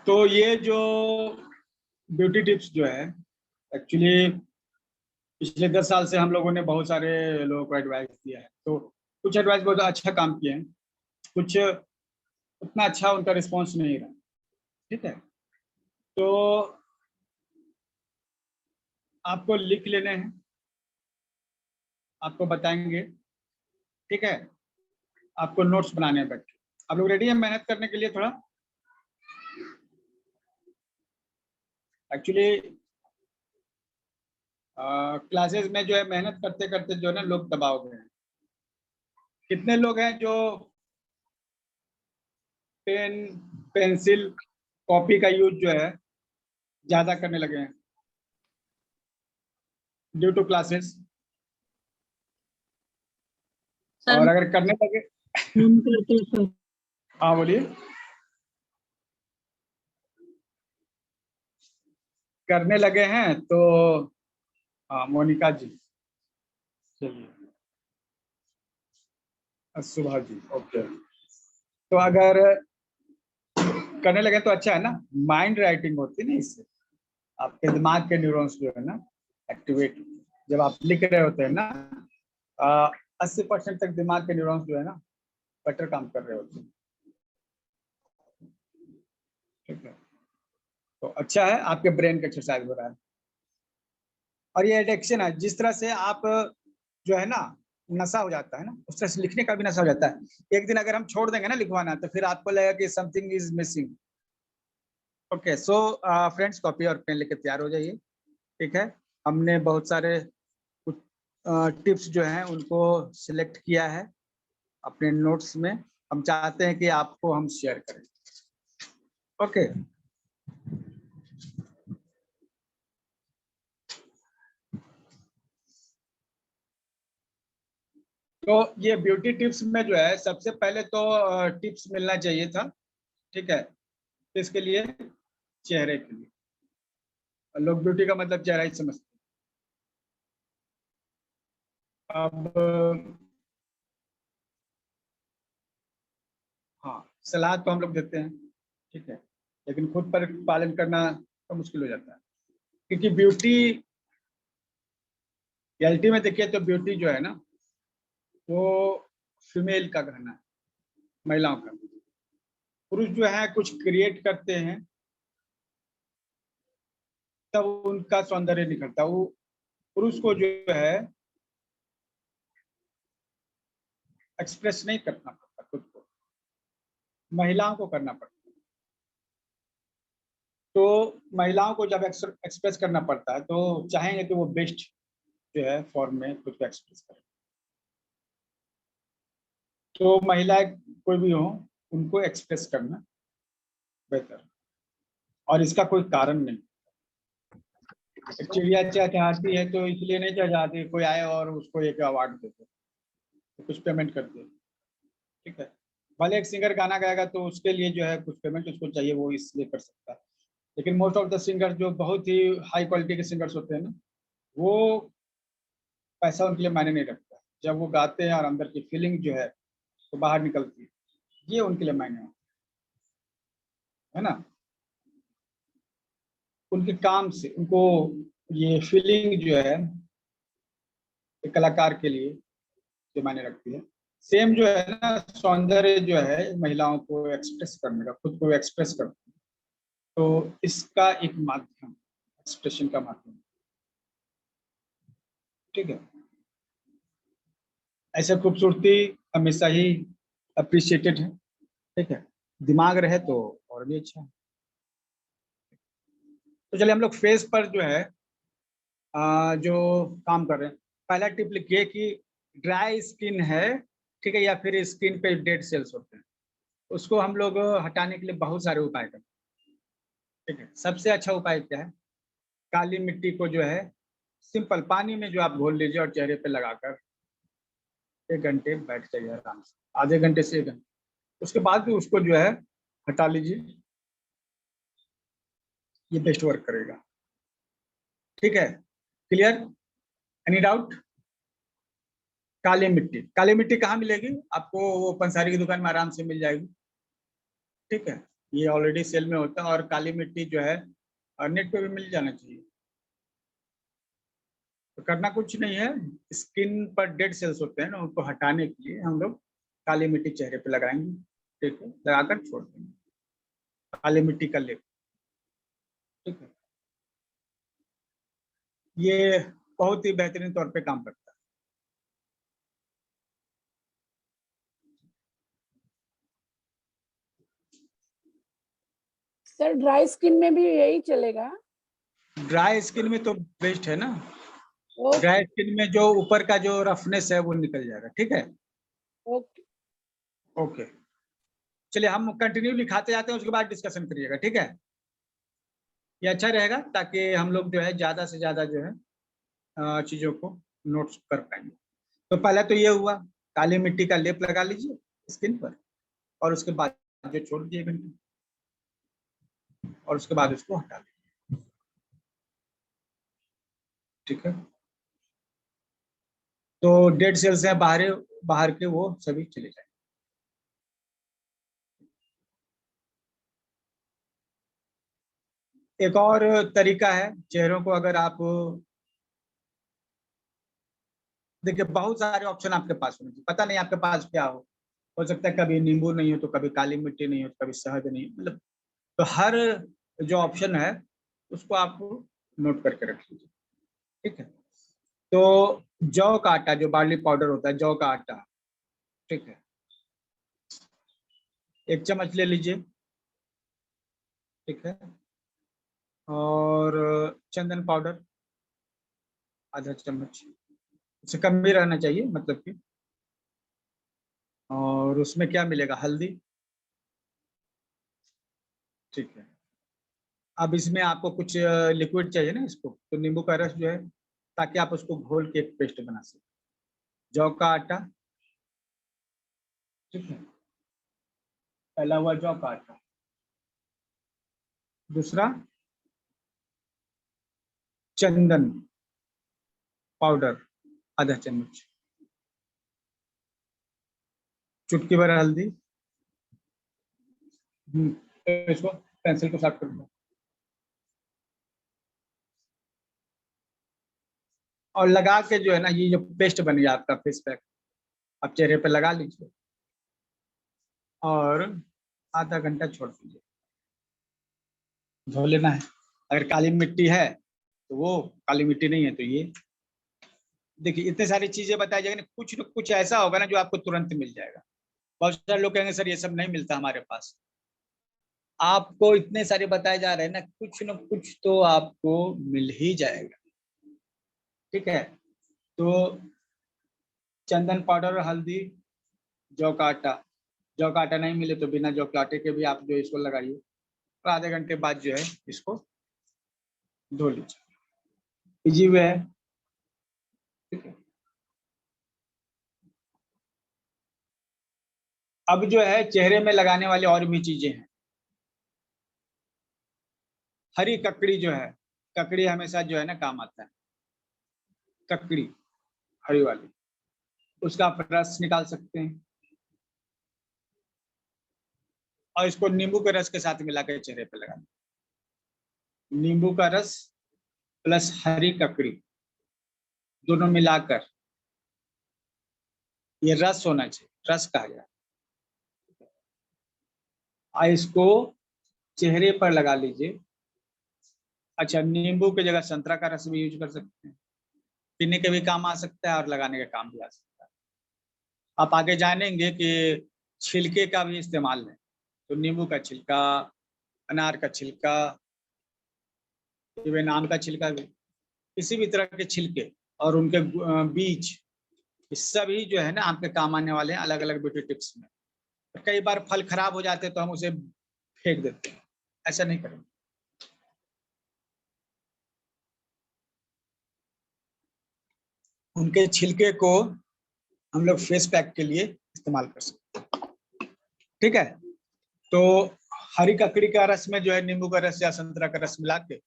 तो ये जो ब्यूटी टिप्स जो है, एक्चुअली पिछले 10 साल से हम लोगों ने बहुत सारे लोगों को एडवाइस दिया है। तो कुछ एडवाइस बहुत अच्छा काम किए हैं, कुछ उतना अच्छा उनका रिस्पॉन्स नहीं रहा। ठीक है, तो आपको लिख लेने हैं, आपको बताएंगे। ठीक है, आपको नोट्स बनाने हैं बैठ के। आप लोग रेडी हैं मेहनत करने के लिए? थोड़ा एक्चुअली क्लासेस में जो है मेहनत करते करते जो है ना लोग दबा हो गए हैं। कितने लोग हैं जो पेन, पेंसिल, कॉपी का यूज जो है ज्यादा करने लगे हैं ड्यू टू क्लासेस? और अगर करने लगे हाँ बोलिए। करने लगे हैं तो हाँ मोनिका जी, चलिए, सुभा जी, ओके। तो अगर करने लगे तो अच्छा है ना, माइंड राइटिंग होती है ना, इससे आपके दिमाग के न्यूरॉन्स जो है ना एक्टिवेट, जब आप लिख रहे होते हैं ना 80% तक दिमाग के न्यूरॉन्स जो है ना बेटर काम कर रहे होते हैं। ठीक है, तो अच्छा है, आपके ब्रेन का एक्सरसाइज हो रहा है। और ये एडिक्शन है, जिस तरह से आप जो है ना नशा हो जाता है ना, उस तरह से लिखने का भी नशा हो जाता है। एक दिन अगर हम छोड़ देंगे ना लिखवाना, तो फिर आपको लगेगा कि something is missing. Okay, so friends, copy और पेन लेके तैयार हो जाइए। ठीक है, हमने बहुत सारे कुछ टिप्स जो हैं उनको सिलेक्ट किया है अपने नोट्स में। हम चाहते हैं कि आपको हम शेयर करें। ओके, तो ये ब्यूटी टिप्स में जो है सबसे पहले तो टिप्स मिलना चाहिए था। ठीक है, किसके लिए? चेहरे के लिए। लोग ब्यूटी का मतलब चेहरा ही समझते हैं। अब हाँ, सलाह तो हम लोग देते हैं, ठीक है, लेकिन खुद पर पालन करना तो मुश्किल हो जाता है। क्योंकि ब्यूटी रियलिटी में देखिए तो ब्यूटी जो है ना वो फीमेल का गहना है, महिलाओं का। पुरुष जो है कुछ क्रिएट करते हैं तब उनका सौंदर्य निखरता। वो पुरुष को जो है एक्सप्रेस नहीं करना पड़ता खुद को, महिलाओं को करना पड़ता है। तो महिलाओं को जब एक्सप्रेस करना पड़ता है तो चाहेंगे कि वो बेस्ट जो है फॉर्म में खुद को एक्सप्रेस करें। तो महिलाएं कोई भी हो, उनको एक्सप्रेस करना बेहतर, और इसका कोई कारण नहीं। चिड़िया चहचहाती है तो इसलिए नहीं चहचहाती, कोई आए और उसको एक अवार्ड दे दे, तो कुछ पेमेंट कर दे। ठीक है, भले एक सिंगर गाना गाएगा तो उसके लिए जो है कुछ पेमेंट उसको चाहिए, वो इसलिए कर सकता है। लेकिन मोस्ट ऑफ द सिंगर जो बहुत ही हाई क्वालिटी के सिंगर्स होते हैं ना, वो पैसा उनके लिए मायने नहीं रखता। जब वो गाते हैं और अंदर की फीलिंग जो है तो बाहर निकलती है, ये उनके लिए मायने है ना। उनके काम से उनको ये फीलिंग जो है एक कलाकार के लिए जो मायने रखती है। सेम जो है ना सौंदर्य जो है महिलाओं को एक्सप्रेस करने का, खुद को एक्सप्रेस करना, तो इसका एक माध्यम, एक्सप्रेशन का माध्यम। ठीक है, ऐसे खूबसूरती हमेशा ही अप्रिशिएटेड है। ठीक है, दिमाग रहे तो और भी अच्छा है। तो चलिए हम लोग फेस पर जो है जो काम कर रहे हैं, पहला टिप लिखिए कि ड्राई स्किन है, ठीक है, या फिर स्किन पे डेड सेल्स होते हैं, उसको हम लोग हटाने के लिए बहुत सारे उपाय करते हैं। ठीक है, सबसे अच्छा उपाय क्या है? काली मिट्टी को जो है सिंपल पानी में जो आप घोल लीजिए और चेहरे पे लगाकर 1 घंटे बैठ जाइए आराम से, आधे घंटे से 1 घंटे। उसके बाद भी उसको जो है हटा लीजिए, ये बेस्ट वर्क करेगा। ठीक है, क्लियर? Any doubt? काली मिट्टी, काली मिट्टी कहाँ मिलेगी आपको? वो पंसारी की दुकान में आराम से मिल जाएगी। ठीक है, ये ऑलरेडी सेल में होता है, और काली मिट्टी जो है नेट पे भी मिल जाना चाहिए। तो करना कुछ नहीं है, स्किन पर डेड सेल्स होते हैं ना, उनको हटाने के लिए हम लोग काली मिट्टी चेहरे पे लगाएंगे। ठीक है, लगाकर छोड़ देंगे काली मिट्टी का लेप। ठीक है, ये बहुत ही बेहतरीन तौर पे काम करता है। सर ड्राई स्किन में भी यही चलेगा? ड्राई स्किन में तो बेस्ट है ना, ओके ड्राई स्किन में जो ऊपर का जो रफनेस है वो निकल जाएगा। ठीक है, ओके। ओके, चलिए हम कंटिन्यू लिखाते जाते हैं, उसके बाद डिस्कशन करिएगा। ठीक है, ये अच्छा रहेगा ताकि हम लोग जो है ज्यादा से ज्यादा जो है चीजों को नोट्स कर पाएंगे। तो पहले तो ये हुआ, काली मिट्टी का लेप लगा लीजिए स्किन पर, और उसके बाद जो छोड़ दिए घंटे, और उसके बाद उसको हटा दीजिए। ठीक है, तो डेड सेल्स हैं बाहर बाहर के, वो सभी चले जाएंगे। एक और तरीका है चेहरों को, अगर आप देखिए, बहुत सारे ऑप्शन आपके पास होने चाहिए, पता नहीं आपके पास क्या हो सकता है कभी नींबू नहीं हो तो कभी काली मिट्टी नहीं हो तो कभी शहद नहीं, मतलब तो हर जो ऑप्शन है उसको आप नोट करके रख लीजिए। ठीक है, तो जौ का आटा, जो बार्ली पाउडर होता है, जौ का आटा, ठीक है, 1 चम्मच ले लीजिए। ठीक है, और चंदन पाउडर ½ चम्मच, उससे कम भी रहना चाहिए मतलब कि। और उसमें क्या मिलेगा, हल्दी। ठीक है, अब इसमें आपको कुछ लिक्विड चाहिए ना इसको, तो नींबू का रस जो है, ताकि आप उसको घोल के एक पेस्ट बना सकें। जौ का आटा, ठीक है, पहला हुआ जौ का आटा, दूसरा चंदन पाउडर ½ चम्मच, चुटकी भर हल्दी। तो इसको पेंसिल को साफ कर दो, और लगा के जो है ना, ये जो पेस्ट बन गया आपका फेस पैक, आप चेहरे पे लगा लीजिए और ½ घंटा छोड़ दीजिए। धो लेना है, अगर काली मिट्टी है तो वो, काली मिट्टी नहीं है तो ये। देखिए, इतने सारी चीजें बताई जाएगी ना, कुछ न कुछ ऐसा होगा ना जो आपको तुरंत मिल जाएगा। बहुत सारे लोग कहेंगे सर ये सब नहीं मिलता हमारे पास। आपको इतने सारे बताए जा रहे हैं ना, कुछ न कुछ तो आपको मिल ही जाएगा। ठीक है, तो चंदन पाउडर, हल्दी, जौ का आटा। जौ का आटा नहीं मिले तो बिना जौ के आटे के भी आप जो इसको लगाइए, और ½ घंटे बाद जो है इसको धो लीजिए। इजी वे है। ठीक है, अब जो है चेहरे में लगाने वाली और भी चीजें हैं। हरी ककड़ी जो है, ककड़ी हमेशा जो है ना काम आता है, ककड़ी हरी वाली, उसका आप रस निकाल सकते हैं, और इसको नींबू के रस के साथ मिलाकर चेहरे पे लगाना। नींबू का रस प्लस हरी ककड़ी दोनों मिलाकर, ये रस होना चाहिए, रस कहा गया, और इसको चेहरे पर लगा लीजिए। अच्छा, नींबू की जगह संतरा का रस भी यूज कर सकते हैं, पीने के भी काम आ सकता है और लगाने का काम भी आ सकता है। आप आगे जानेंगे कि छिलके का भी इस्तेमाल है, तो नींबू का छिलका, अनार का छिलका, इवन आम का छिलका भी, किसी भी तरह के छिलके और उनके बीज, ये सभी जो है ना आपके काम आने वाले हैं अलग अलग ब्यूटी टिप्स में। कई बार फल खराब हो जाते हैं तो हम उसे फेंक देते हैं, ऐसा नहीं करेंगे। उनके छिलके को हम लोग फेस पैक के लिए इस्तेमाल कर सकते हैं। ठीक है, तो हरी ककड़ी का रस में जो है नींबू का रस या संतरा का रस मिला के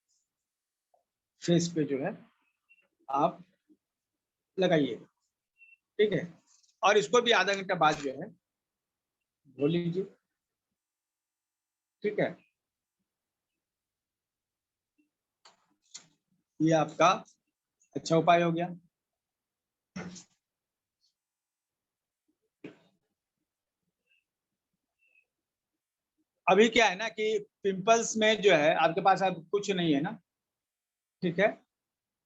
फेस पे जो है आप लगाइए। ठीक है, और इसको भी ½ घंटा बाद जो है धो लीजिए। ठीक है, ये आपका अच्छा उपाय हो गया। अभी क्या है ना कि पिंपल्स में जो है आपके पास अब कुछ नहीं है ना, ठीक है,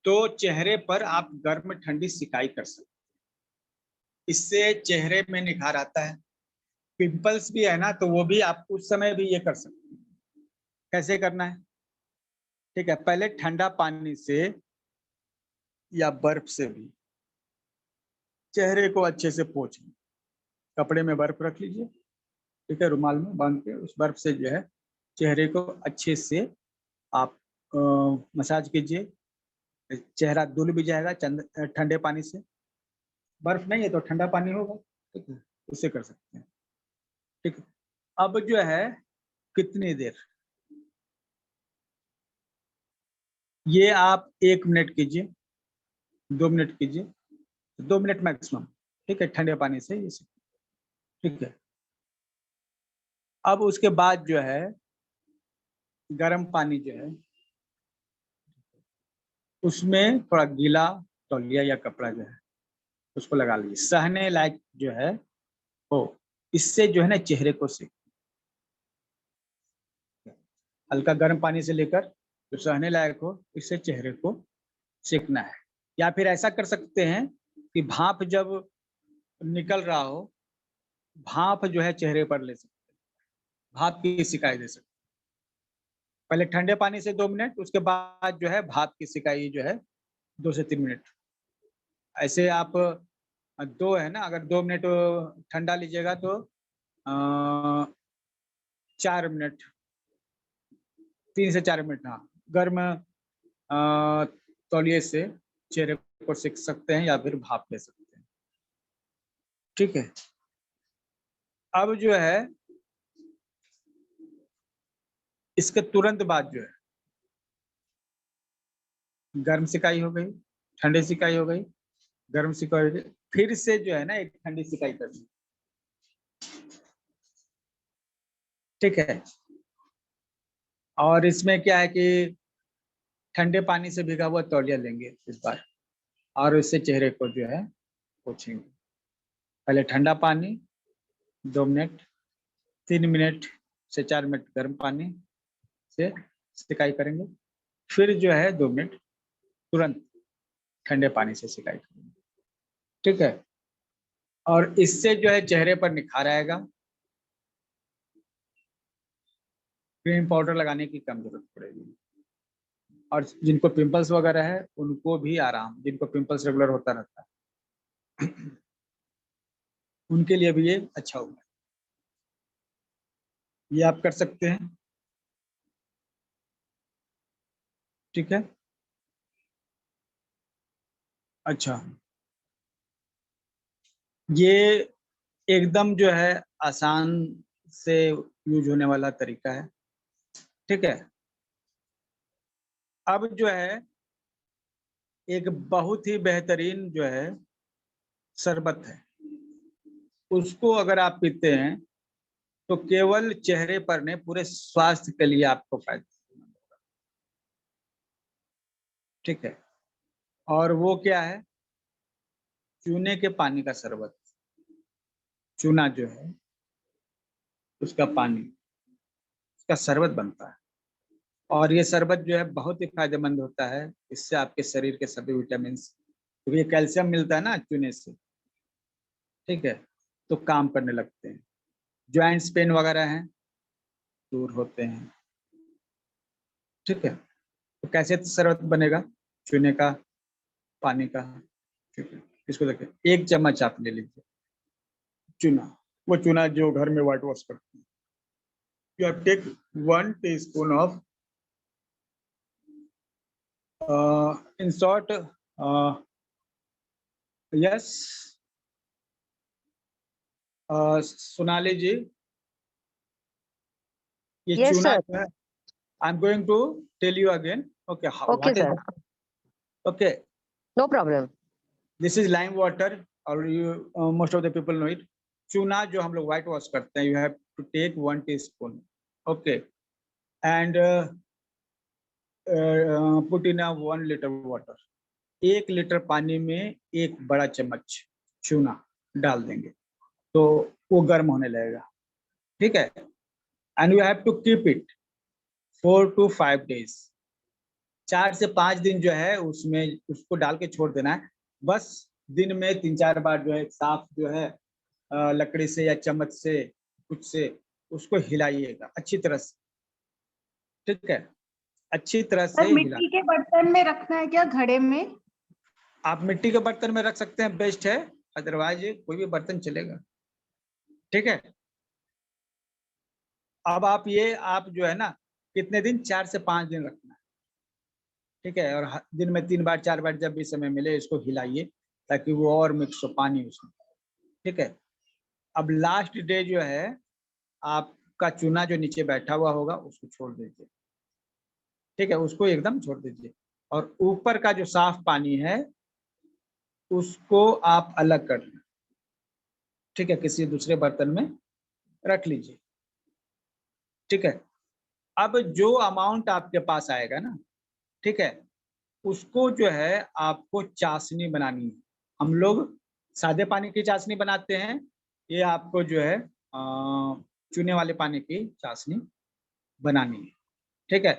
तो चेहरे पर आप गर्म ठंडी सिकाई कर सकते हैं। इससे चेहरे में निखार आता है। पिंपल्स भी है ना, तो वो भी आप उस समय भी ये कर सकते हैं। कैसे करना है? ठीक है, पहले ठंडा पानी से या बर्फ से भी चेहरे को अच्छे से पोंछ लें। कपड़े में बर्फ रख लीजिए, ठीक है, रुमाल में बांध के उस बर्फ से जो है चेहरे को अच्छे से आप मसाज कीजिए। चेहरा धुल भी जाएगा ठंडे पानी से। बर्फ नहीं है तो ठंडा पानी होगा, ठीक है, उससे कर सकते हैं। ठीक है, अब जो है कितनी देर, ये आप 1 मिनट कीजिए, 2 मिनट कीजिए, 2 मिनट मैक्सिमम, ठीक है, ठंडे पानी से इसे, ठीक है। अब उसके बाद जो है गर्म पानी जो है उसमें थोड़ा गीला तौलिया या कपड़ा जो है उसको लगा लीजिए, सहने लायक जो है हो। इससे जो है ना चेहरे को सेक, हल्का गर्म पानी से लेकर जो सहने लायक हो, इससे चेहरे को सेकना है। या फिर ऐसा कर सकते हैं कि भाप जब निकल रहा हो, भाप जो है चेहरे पर ले सकते हैं, भाप की सिकाई दे सकते हैं। पहले ठंडे पानी से 2 मिनट, उसके बाद जो है भाप की सिकाई जो है 2 से 3 मिनट। ऐसे आप 2 है ना, अगर 2 मिनट ठंडा लीजिएगा तो 4 मिनट, 3 से 4 मिनट, हाँ, गर्म तौलिए से चेहरे को सेक सकते हैं या फिर भाप ले सकते हैं, ठीक है। अब जो है इसके तुरंत बाद जो है गर्म सिकाई हो गई, ठंडी सिकाई हो गई, गर्म सिकाई हो गई, फिर से जो है ना एक ठंडी सिकाई करनी, ठीक है। और इसमें क्या है कि ठंडे पानी से भिगा हुआ तौलिया लेंगे इस बार, और इससे चेहरे को जो है पोंछेंगे। पहले ठंडा पानी 2 मिनट, 3 मिनट से 4 मिनट गर्म पानी से सिकाई करेंगे, फिर जो है 2 मिनट तुरंत ठंडे पानी से सिकाई करेंगे, ठीक है। और इससे जो है चेहरे पर निखार आएगा। क्रीम पाउडर लगाने की कम जरूरत पड़ेगी। और जिनको पिंपल्स वगैरह है उनको भी आराम, जिनको पिंपल्स रेगुलर होता रहता है उनके लिए भी ये अच्छा होगा, ये आप कर सकते हैं, ठीक है। अच्छा, ये एकदम जो है आसान से यूज होने वाला तरीका है, ठीक है। अब जो है एक बहुत ही बेहतरीन जो है शरबत है, उसको अगर आप पीते हैं तो केवल चेहरे पर नहीं पूरे स्वास्थ्य के लिए आपको फायदा, ठीक है। और वो क्या है? चूने के पानी का शरबत। चूना जो है उसका पानी, उसका शरबत बनता है। और ये शरबत जो है बहुत ही फायदेमंद होता है, इससे आपके शरीर के सभी विटामिन, क्योंकि ये कैल्शियम मिलता है ना चूने से, ठीक है, तो काम करने लगते हैं। जॉइंट्स पेन वगैरह हैं दूर होते हैं, ठीक है। तो कैसे शरबत बनेगा? चूने का, पानी का, ठीक है। इसको देखिए, 1 चम्मच आप ले लीजिए चूना, वो चूना जो घर में व्हाइट वॉश करते हैं। You have take 1 teaspoon of in short, yes, Sonali जी, ये Yes, चूना sir. जो है, I am going to tell you again, okay, Okay, what is, sir. Okay, No problem. This is lime water और you most of the people know it. चूना जो हम लोग white wash करते हैं, you have to take 1 teaspoon, okay, and put in 1 litre water, 1 litre पानी में 1 बड़ा चम्मच चूना डाल देंगे तो वो गर्म होने लगेगा, ठीक है। And you have to keep it 4 to 5 days, 4 से 5 दिन जो है उसमें उसको डाल के छोड़ देना है। बस दिन में 3-4 बार जो है साफ जो है लकड़ी से या चम्मच से कुछ से उसको हिलाइएगा अच्छी तरह से, ठीक है, अच्छी तरह से सर मिट्टी के बर्तन में रखना है क्या, घड़े में? आप मिट्टी के बर्तन में रख सकते हैं, बेस्ट है, अदरवाइज कोई भी बर्तन चलेगा, ठीक है। अब आप जो है ना कितने दिन, 4 से 5 दिन रखना है, ठीक है। और दिन में 3 बार 4 बार जब भी समय मिले इसको हिलाइए ताकि वो और मिक्स हो पानी उसमें, ठीक है। अब लास्ट डे जो है आपका चूना जो नीचे बैठा हुआ होगा उसको छोड़ दीजिए, ठीक है, उसको एकदम छोड़ दीजिए। और ऊपर का जो साफ पानी है उसको आप अलग कर लें, ठीक है, किसी दूसरे बर्तन में रख लीजिए, ठीक है। अब जो अमाउंट आपके पास आएगा ना, ठीक है, उसको जो है आपको चाशनी बनानी है। हम लोग सादे पानी की चाशनी बनाते हैं, ये आपको जो है चूने वाले पानी की चाशनी बनानी है, ठीक है।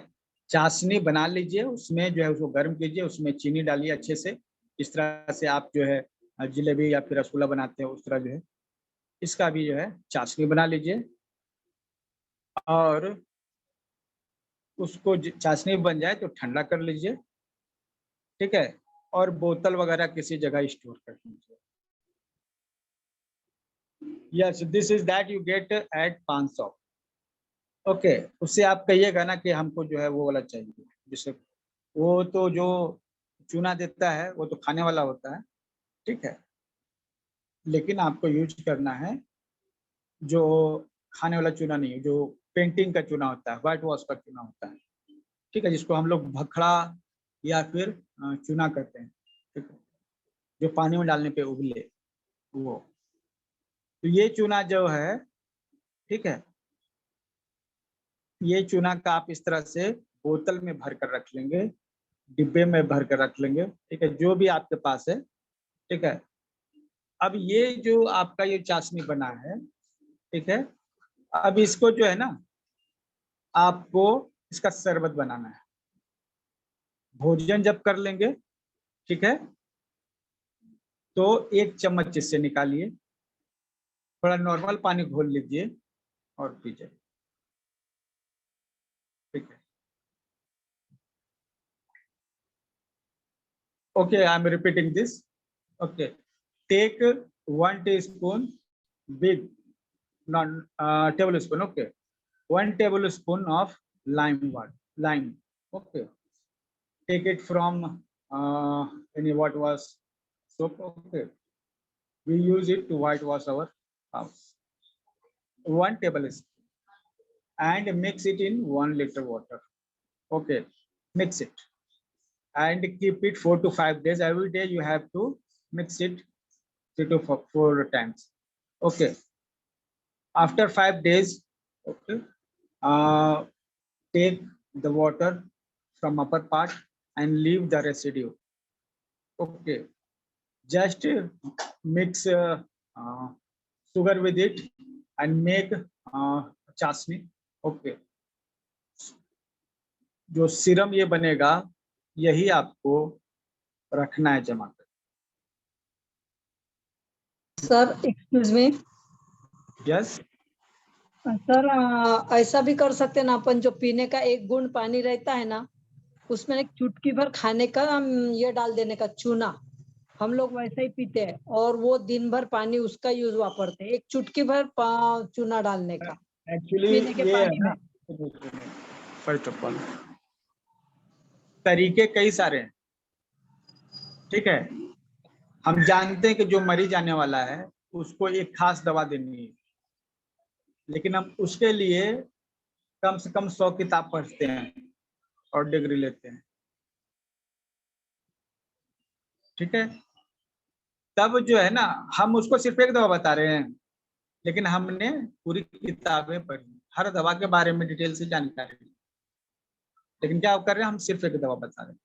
चाशनी बना लीजिए, उसमें जो है उसको गर्म कीजिए, उसमें चीनी डालिए अच्छे से, इस तरह से आप जो है जलेबी या फिर रसगुल्ला बनाते हैं उस तरह जो है इसका भी जो है चाशनी बना लीजिए। और उसको चाशनी बन जाए तो ठंडा कर लीजिए, ठीक है, और बोतल वगैरह किसी जगह स्टोर कर लीजिए। Yes, this is that you get at 500। Okay, उससे आप कहिएगा ना कि हमको जो है वो वाला चाहिए, जैसे वो तो जो चूना देता है वो तो खाने वाला होता है, ठीक है, लेकिन आपको यूज करना है जो खाने वाला चूना नहीं है, जो पेंटिंग का चूना होता है, व्हाइट वॉश का चूना होता है, ठीक है, जिसको हम लोग भखड़ा या फिर चूना करते हैं, ठीक है, जो पानी में डालने पे उबले वो। तो ये चूना जो है, ठीक है, ये चूना का आप इस तरह से बोतल में भर कर रख लेंगे, डिब्बे में भर कर रख लेंगे, ठीक है, जो भी आपके पास है, ठीक है। अब ये जो आपका ये चाशनी बना है, ठीक है, अब इसको जो है ना आपको इसका शरबत बनाना है। भोजन जब कर लेंगे, ठीक है, तो 1 चम्मच इससे निकालिए, थोड़ा नॉर्मल पानी घोल लीजिए और पीजिए, ठीक है। Okay, I am repeating this. Okay, take 1 teaspoon big non tablespoon, okay, 1 tablespoon of lime, okay, take it from any what was soap, okay, we use it to whitewash our house, 1 tablespoon, and mix it in 1 liter water, okay, mix it and keep it 4 to 5 days. Every day you have to mix it 3 to 4 times, okay. After 5 days, okay, take the water from upper part and leave the residue, okay. Just mix sugar with it and make चाशनी, okay. जो serum ये बनेगा यही आपको रखना है जमा कर। Sir excuse me, yes, sir ऐसा भी कर सकते हैं ना अपन, जो पीने का 1 गुण पानी रहता है ना उसमें एक चुटकी भर खाने का ये डाल देने का चूना, हम लोग वैसे ही पीते हैं और वो दिन भर पानी उसका यूज वापरते हैं, 1 चुटकी भर चूना डालने का एक्चुअली पीने के ये है पानी ना, में। फर्स्ट ऑफ ऑल तरीके कई सारे हैं, ठीक है। हम जानते हैं कि जो मरीज जाने वाला है उसको एक खास दवा देनी है, लेकिन हम उसके लिए कम से कम 100 किताब पढ़ते हैं और डिग्री लेते हैं, ठीक है। तब जो है ना हम उसको सिर्फ एक दवा बता रहे हैं, लेकिन हमने पूरी किताबें पढ़ी, हर दवा के बारे में डिटेल से जानकारी, लेकिन क्या कर रहे हैं हम, सिर्फ एक दवा बता रहे हैं।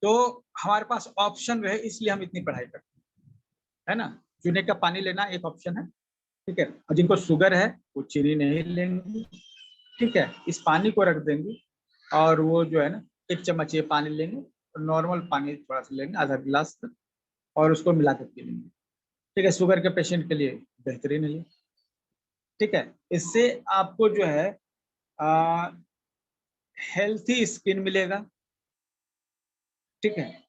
तो हमारे पास ऑप्शन रहे, इसलिए हम इतनी पढ़ाई करते हैं, है ना। चूने का पानी लेना एक ऑप्शन है, ठीक है। और जिनको शुगर है वो चीनी नहीं लेंगे, ठीक है। इस पानी को रख देंगे और वो जो है ना 1 चम्मच ये पानी लेंगे, नॉर्मल पानी थोड़ा सा लेंगे, आधा गिलास तक, और उसको मिला कर पी लेंगे, ठीक है। शुगर के पेशेंट के लिए बेहतरीन है ये, ठीक है। इससे आपको जो है हेल्थी स्किन मिलेगा, ठीक है।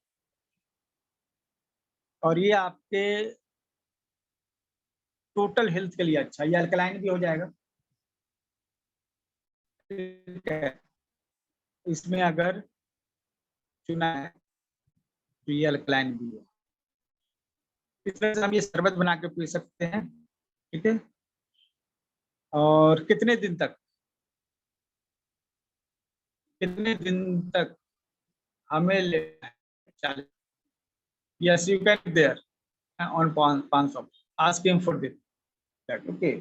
और ये आपके टोटल हेल्थ के लिए अच्छा, ये अल्कलाइन भी हो जाएगा, ठीक है। इसमें अगर चुना है तो ये अल्कलाइन भी है। इस तरह से हम ये शरबत बना के पी सकते हैं, ठीक है। और कितने दिन तक हमें लेना है? Yes, you can there on 500, ask him for that, okay.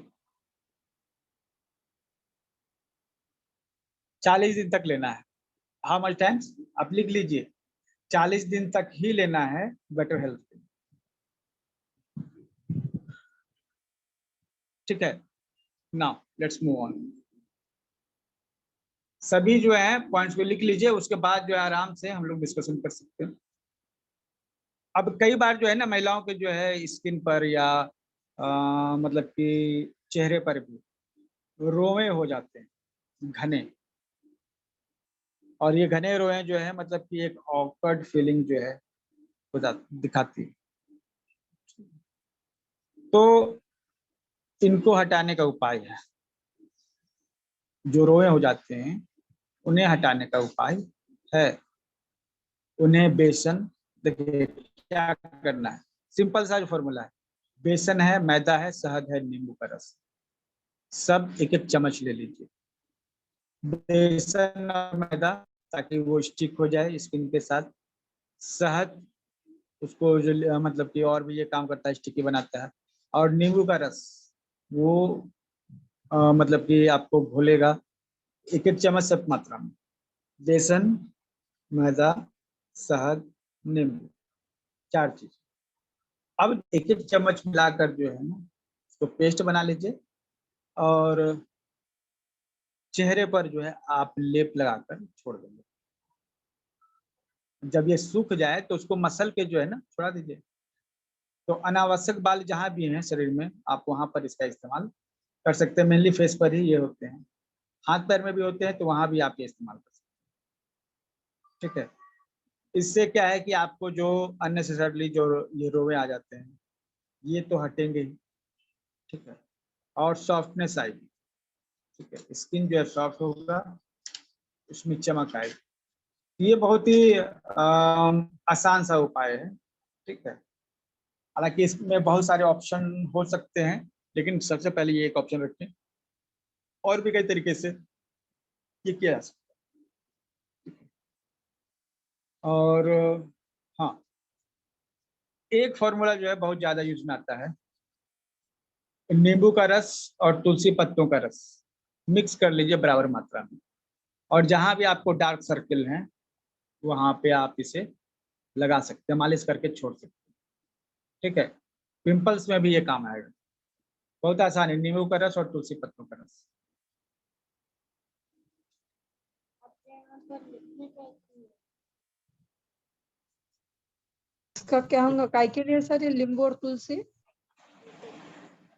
40 दिन तक लेना है। हाउ मच टाइम्स आप लिख लीजिए, 40 दिन तक ही लेना है बेटर हेल्थ के लिए, ठीक है। Now let's move on. सभी जो है पॉइंट्स को लिख लीजिए, उसके बाद जो है आराम से हम लोग डिस्कशन कर सकते हैं। अब कई बार जो है ना महिलाओं के जो है स्किन पर या मतलब कि चेहरे पर भी रोए हो जाते हैं घने, और ये घने रोए जो है मतलब कि एक ऑकवर्ड फीलिंग जो है दिखाती है। तो इनको हटाने का उपाय है, जो रोए हो जाते हैं उन्हें हटाने का उपाय है। उन्हें बेसन, देखिए क्या करना है, सिंपल सा जो फॉर्मूला है, बेसन है, मैदा है, शहद है, नींबू का रस, सब 1-1 चम्मच ले लीजिए। बेसन और मैदा ताकि वो स्टिक हो जाए स्किन के साथ, शहद उसको जो मतलब कि और भी ये काम करता है, स्टिकी बनाता है, और नींबू का रस वो मतलब कि आपको घोलेगा 1-1 चम्मच सब मात्रा में, बेसन, मैदा, शहद, नींबू, 4 चीज। अब 1-1 चम्मच मिलाकर जो है ना उसको पेस्ट बना लीजिए, और चेहरे पर जो है आप लेप लगाकर छोड़ देंगे। जब ये सूख जाए तो उसको मसल के जो है ना छोड़ा दीजिए। तो अनावश्यक बाल जहाँ भी हैं शरीर में आप वहां पर इसका इस्तेमाल कर सकते हैं। मेनली फेस पर ही ये होते हैं, हाथ पैर में भी होते हैं, तो वहां भी आप ये इस्तेमाल कर सकते हैं, ठीक है। इससे क्या है कि आपको जो अननेसेसरली जो ये रोवे आ जाते हैं ये तो हटेंगे ही, ठीक है। और सॉफ्टनेस आएगी, ठीक है। स्किन जो है सॉफ्ट होगा, उसमें चमक आएगी। ये बहुत ही आसान सा उपाय है, ठीक है। हालांकि इसमें बहुत सारे ऑप्शन हो सकते हैं, लेकिन सबसे पहले ये एक ऑप्शन रखें, और भी कई तरीके से ये किया जा सकता है। और हाँ, एक फॉर्मूला जो है बहुत ज्यादा यूज में आता है, नींबू का रस और तुलसी पत्तों का रस मिक्स कर लीजिए बराबर मात्रा में, और जहां भी आपको डार्क सर्किल हैं वहां पे आप इसे लगा सकते हैं, मालिश करके छोड़ सकते हैं, ठीक है। पिंपल्स में भी ये काम आएगा, बहुत आसान है, नींबू का रस और तुलसी पत्तों का रस। इसका क्या होगा, काय के लिए सर ये नींबू और तुलसी?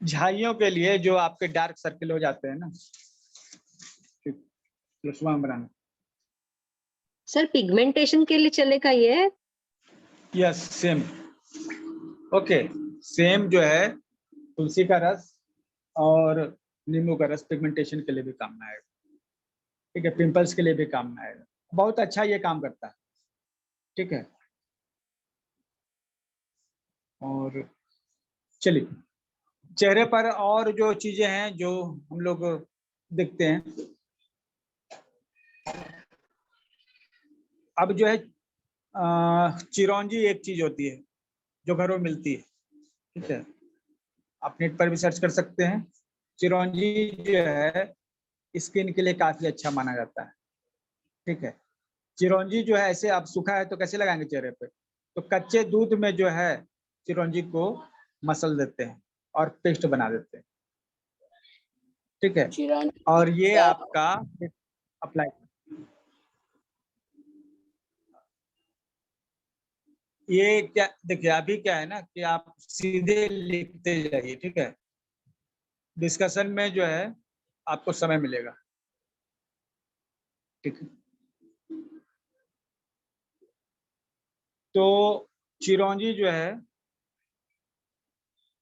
झाइयों के लिए, जो आपके डार्क सर्किल हो जाते हैं ना, बनाना। सर पिगमेंटेशन के लिए चलेगा ये? Yes, same, okay. सेम जो है तुलसी का रस और नींबू का रस पिगमेंटेशन के लिए भी काम में आएगा, ठीक है। पिंपल्स के लिए भी काम में आएगा, बहुत अच्छा ये काम करता है, ठीक है। और चलिए, चेहरे पर और जो चीजें हैं जो हम लोग देखते हैं, अब जो है चिरौंजी एक चीज होती है जो घरों में मिलती है, ठीक है। आप नेट पर भी सर्च कर सकते हैं। चिरौंजी जो है स्किन के लिए काफी अच्छा माना जाता है। ठीक है, चिरौंजी जो है ऐसे आप सूखा है तो कैसे लगाएंगे चेहरे पे, तो कच्चे दूध में जो है चिरौंजी को मसल देते हैं और पेस्ट बना देते हैं। ठीक है, चिरौंजी और ये सर, आपका अप्लाई, ये क्या देखिए अभी क्या है ना कि आप सीधे लिखते जाइए। ठीक है, डिस्कशन में जो है आपको समय मिलेगा। ठीक है, तो चिरौंजी जो है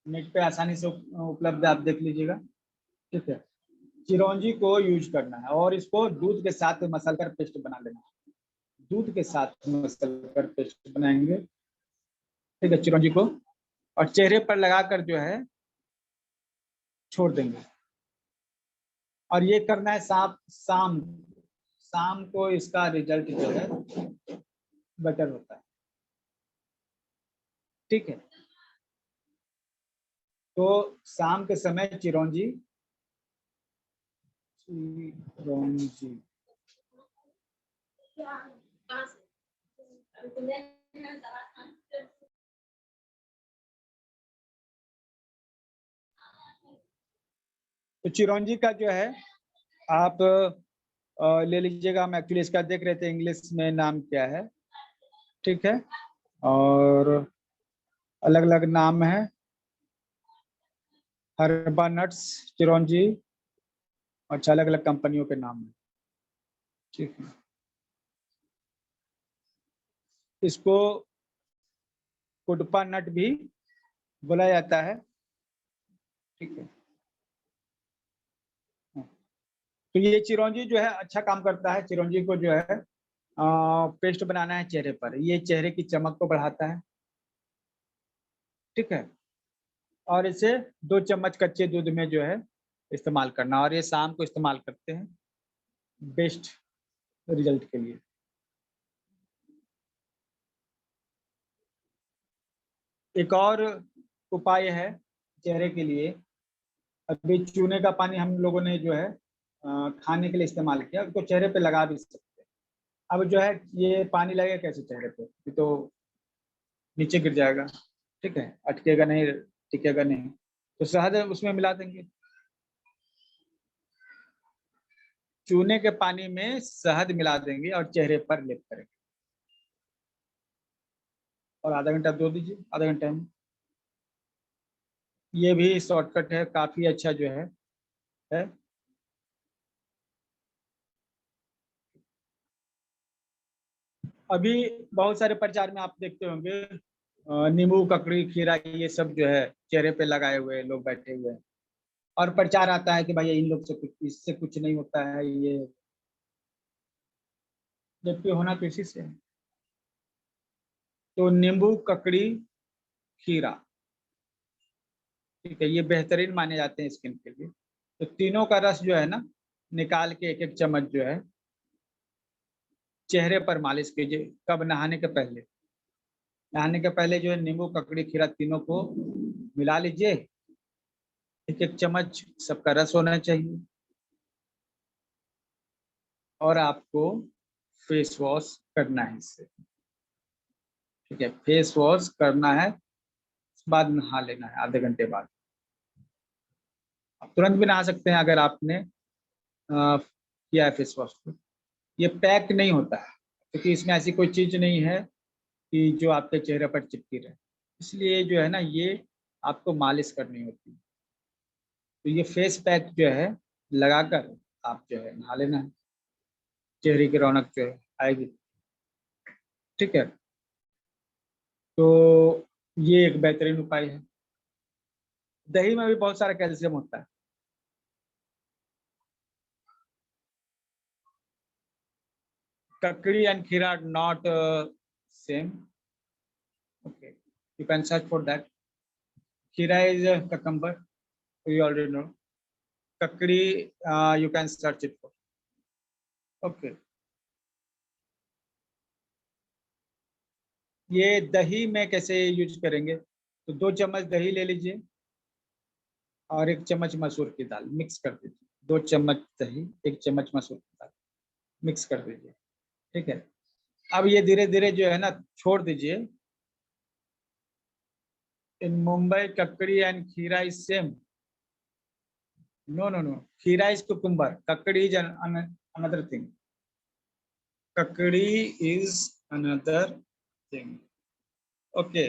नेट पे आसानी से उपलब्ध है, आप देख लीजिएगा। ठीक है, चिरौंजी को यूज करना है और इसको दूध के साथ मसल कर पेस्ट बना लेना है। दूध के साथ मसल कर पेस्ट बनाएंगे। ठीक है, चिरौंजी को और चेहरे पर लगाकर जो है छोड़ देंगे। और ये करना है शाम शाम को, इसका रिजल्ट जो है बेटर होता है। ठीक है, तो शाम के समय चिरौंजी तो चिरौंजी का जो है आप ले लीजिएगा। हम एक्चुअली इसका देख रहे थे इंग्लिश में नाम क्या है। ठीक है, और अलग अलग नाम है, हर्बा नट्स चिरौंजी, अच्छा अलग अलग कंपनियों के नाम है। ठीक है, इसको कुडपा नट भी बोला जाता है। ठीक है, तो ये चिरौंजी जो है अच्छा काम करता है। चिरौंजी को जो है पेस्ट बनाना है चेहरे पर, ये चेहरे की चमक को बढ़ाता है। ठीक है, और इसे 2 चम्मच कच्चे दूध में जो है इस्तेमाल करना, और ये शाम को इस्तेमाल करते हैं बेस्ट रिजल्ट के लिए। एक और उपाय है चेहरे के लिए, अभी चूने का पानी हम लोगों ने जो है खाने के लिए इस्तेमाल किया, उसको चेहरे पे लगा भी सकते हैं। अब जो है ये पानी लगेगा कैसे चेहरे पे, ये तो नीचे गिर जाएगा। ठीक है, अटकेगा नहीं, टिकेगा नहीं, तो शहद उसमें मिला देंगे। चूने के पानी में शहद मिला देंगे और चेहरे पर लेप करेंगे और आधा घंटा धो दीजिए, आधा घंटे में। ये भी शॉर्टकट है, काफी अच्छा जो है। अभी बहुत सारे प्रचार में आप देखते होंगे नींबू, ककड़ी, खीरा, ये सब जो है चेहरे पे लगाए हुए लोग बैठे हुए हैं और प्रचार आता है कि भाई इन लोग से कुछ, इससे कुछ नहीं होता है, ये जबकि होना तो इसी से है। तो नींबू, ककड़ी, खीरा, ठीक है, ये बेहतरीन माने जाते हैं स्किन के लिए। तो तीनों का रस जो है ना निकाल के 1-1 चम्मच जो है चेहरे पर मालिश कीजिए। कब? नहाने के पहले। नहाने के पहले जो है नींबू, ककड़ी, खीरा तीनों को मिला लीजिए, 1-1 चम्मच सबका रस होना चाहिए। और आपको फेस वॉश करना है इससे। ठीक है, फेस वॉश करना है, उसके बाद नहा लेना है आधे घंटे बाद। आप तुरंत भी नहा सकते हैं अगर आपने किया है फेस वॉश को। ये पैक नहीं होता है क्योंकि इसमें ऐसी कोई चीज नहीं है कि जो आपके चेहरे पर चिपकी रहे, इसलिए जो है ना ये आपको मालिश करनी होती है। तो ये फेस पैक जो है लगाकर आप जो है नहा लेना है, चेहरे की रौनक जो है आएगी। ठीक है, तो ये एक बेहतरीन उपाय है। दही में भी बहुत सारा कैल्शियम होता है। Kakri and Khira are not same. Okay, you can search for that. Khira is a cucumber, you already know. Kakri, you can search it for. Okay. ये दही में कैसे यूज करेंगे, तो 2 चम्मच दही ले लीजिए और 1 चम्मच मसूर की दाल मिक्स कर दीजिए। 2 चम्मच दही, 1 चम्मच मसूर की दाल मिक्स कर दीजिए। ठीक है, अब ये धीरे धीरे जो है ना छोड़ दीजिए। इन Mumbai kakdi and kheera is same. No no no, kheera is cucumber, kakdi is another thing, kakdi is another thing. Okay,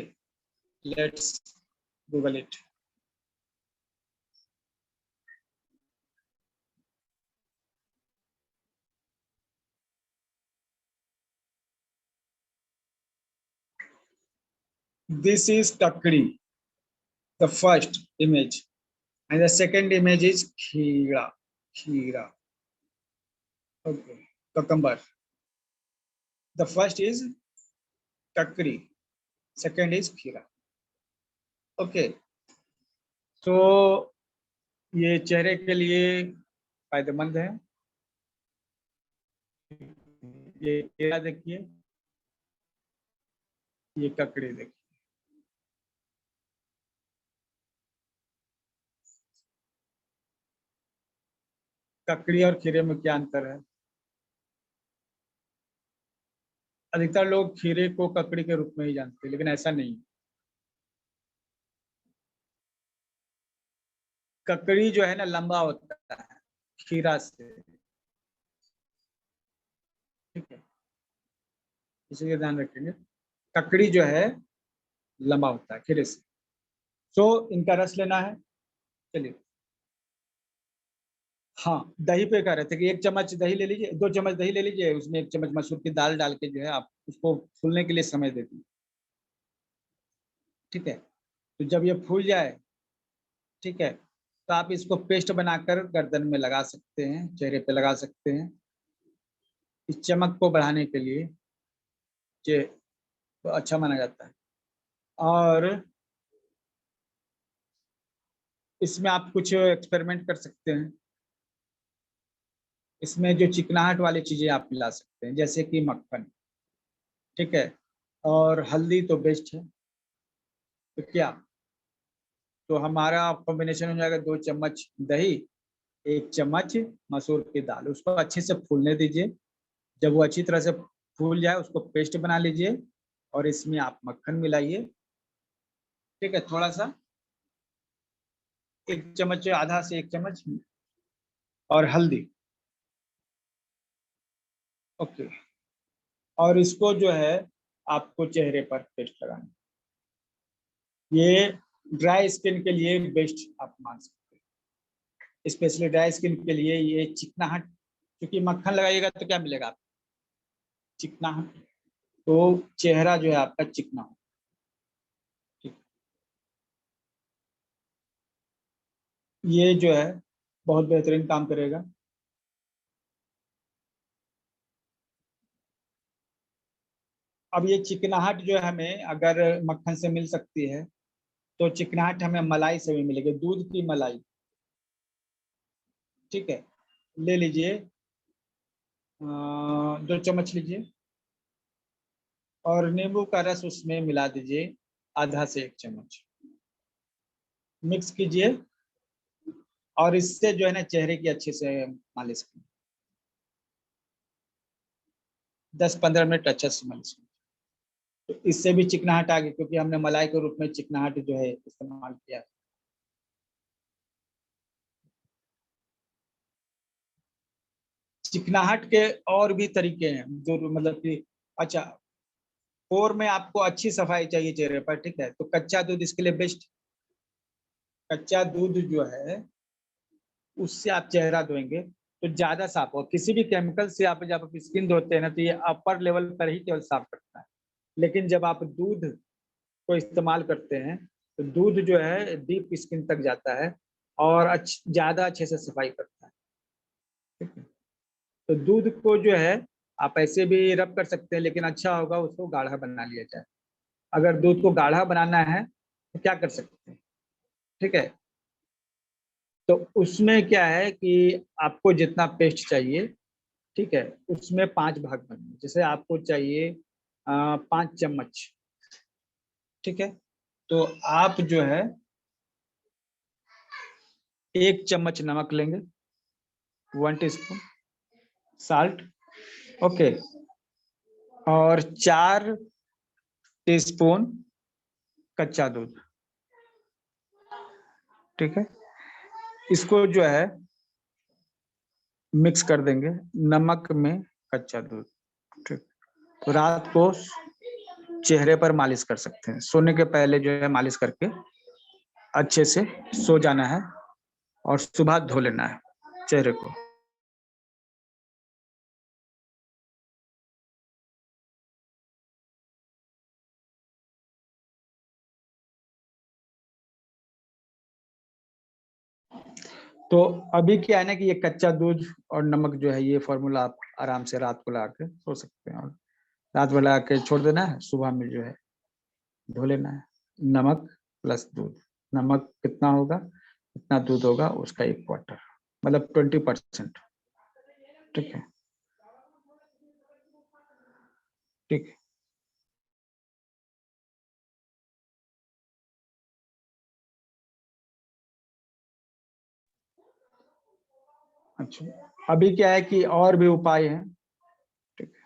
let's Google it. This is kakdi, the first image, and the second image is khira. Khira. Okay, cucumber. The first is kakdi, second is khira. Okay, तो ये चेहरे के लिए फायदेमंद है। ये खीरा देखिए, ये ककड़ी देखिए। ककड़ी और खीरे में क्या अंतर है? अधिकतर लोग खीरे को ककड़ी के रूप में ही जानते हैं, लेकिन ऐसा नहीं। ककड़ी जो है ना लंबा होता है खीरा से। ठीक है, इसलिए ध्यान रखेंगे, ककड़ी जो है लंबा होता है खीरे से। तो इनका रस लेना है। चलिए, हाँ, दही पे कह रहे थे कि 1 चम्मच दही ले लीजिए, 2 चम्मच दही ले लीजिए, उसमें 1 चम्मच मसूर की दाल डाल के जो है आप उसको फूलने के लिए समय दे दीजिए। ठीक है, तो जब ये फूल जाए, ठीक है, तो आप इसको पेस्ट बनाकर गर्दन में लगा सकते हैं, चेहरे पे लगा सकते हैं, इस चमक को बढ़ाने के लिए ये तो अच्छा माना जाता है। और इसमें आप कुछ एक्सपेरिमेंट कर सकते हैं। इसमें जो चिकनाहट वाली चीजें आप मिला सकते हैं, जैसे कि मक्खन। ठीक है, और हल्दी तो बेस्ट है। तो क्या, तो हमारा कॉम्बिनेशन हो जाएगा 2 चम्मच दही, 1 चम्मच मसूर की दाल। उसको अच्छे से फूलने दीजिए। जब वो अच्छी तरह से फूल जाए उसको पेस्ट बना लीजिए और इसमें आप मक्खन मिलाइए। ठीक है, थोड़ा सा 1 चम्मच, आधा से 1 चम्मच, और हल्दी। ओके, और इसको जो है आपको चेहरे पर पेस्ट लगाना। ये ड्राई स्किन के लिए बेस्ट आप मान सकते हैं। स्पेशली ड्राई स्किन के लिए ये चिकनाहट, क्योंकि मक्खन लगाइएगा तो क्या मिलेगा आपको? चिकनाहट। तो चेहरा जो है आपका चिकना हो। ठीक, ये जो है बहुत बेहतरीन काम करेगा। अब ये चिकनाहट जो है हमें अगर मक्खन से मिल सकती है, तो चिकनाहट हमें मलाई से भी मिलेगी, दूध की मलाई। ठीक है, ले लीजिए, 2 चम्मच लीजिए, और नींबू का रस उसमें मिला दीजिए, आधा से 1 चम्मच। मिक्स कीजिए और इससे जो है ना चेहरे की अच्छे से मालिश कीजिए, 10-15 मिनट अच्छे से मालिश कीजिए। तो इससे भी चिकनाहट आ गई, क्योंकि हमने मलाई के रूप में चिकनाहट जो है इस्तेमाल किया। चिकनाहट के और भी तरीके हैं जो मतलब कि, अच्छा, पोर में आपको अच्छी सफाई चाहिए चेहरे पर, ठीक है, तो कच्चा दूध इसके लिए बेस्ट। कच्चा दूध जो है उससे आप चेहरा धोएंगे तो ज्यादा साफ हो। किसी भी केमिकल से आप जब आप स्किन धोते हैं ना तो ये अपर लेवल पर ही केवल साफ करता है, लेकिन जब आप दूध को इस्तेमाल करते हैं तो दूध जो है डीप स्किन तक जाता है और ज्यादा अच्छे से सफाई करता है। ठीक है, तो दूध को जो है आप ऐसे भी रब कर सकते हैं, लेकिन अच्छा होगा उसको गाढ़ा बना लिया जाए। अगर दूध को गाढ़ा बनाना है तो क्या कर सकते हैं? ठीक है, तो उसमें क्या है कि आपको जितना पेस्ट चाहिए, ठीक है, उसमें 5 भाग बनेंगे। जैसे आपको चाहिए 5 चम्मच, ठीक है, तो आप जो है 1 चम्मच नमक लेंगे, 1 टीस्पून साल्ट, ओके, और 4 टीस्पून कच्चा दूध, ठीक है। इसको जो है मिक्स कर देंगे नमक में कच्चा दूध, ठीक। तो रात को चेहरे पर मालिश कर सकते हैं, सोने के पहले जो है मालिश करके अच्छे से सो जाना है और सुबह धो लेना है चेहरे को। तो अभी क्या है ना कि ये कच्चा दूध और नमक जो है ये फॉर्मूला आप आराम से रात को लगा के सो सकते हैं, और रात में लगा के छोड़ देना है, सुबह में जो है धो लेना है। नमक प्लस दूध, नमक कितना होगा कितना दूध होगा उसका 1 क्वार्टर, मतलब 20%, ठीक है, ठीक है। अच्छा, अभी क्या है कि और भी उपाय हैं, ठीक है।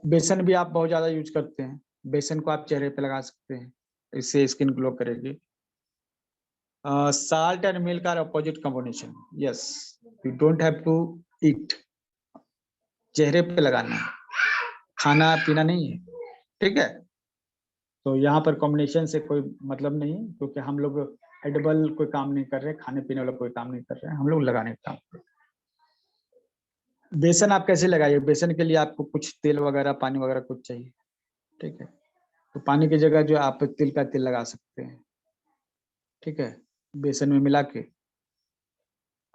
बेसन भी आप बहुत ज्यादा यूज करते हैं, बेसन को आप चेहरे पे लगा सकते हैं, इससे स्किन ग्लो करेगी। Salt and milk are opposite combination. Yes, you don't have to eat. चेहरे पे लगाना है, खाना पीना नहीं है, ठीक है। तो यहाँ पर कॉम्बिनेशन से कोई मतलब नहीं है, क्योंकि हम लोग एडिबल कोई काम नहीं कर रहे, खाने पीने वाला कोई काम नहीं कर रहे हैं, हम लोग लगाने का काम कर रहे हैं। बेसन आप कैसे लगाइए, बेसन के लिए आपको कुछ तेल वगैरह पानी वगैरह कुछ चाहिए, ठीक है। तो पानी की जगह जो आप तिल का तेल लगा सकते हैं, ठीक है, बेसन में मिला के,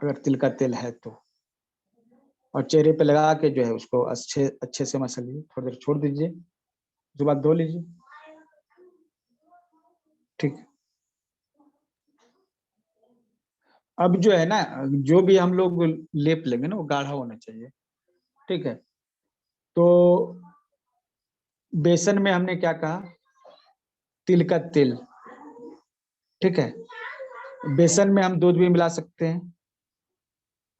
अगर तिल का तेल है तो, और चेहरे पे लगा के जो है उसको अच्छे से मसलिए, थोड़ी देर छोड़ दीजिए, उसके बाद धो लीजिए, ठीक। अब जो है ना, जो भी हम लोग लेप लेंगे ना वो गाढ़ा होना चाहिए, ठीक है। तो बेसन में हमने क्या कहा, तिल का तेल, ठीक है। बेसन में हम दूध भी मिला सकते हैं,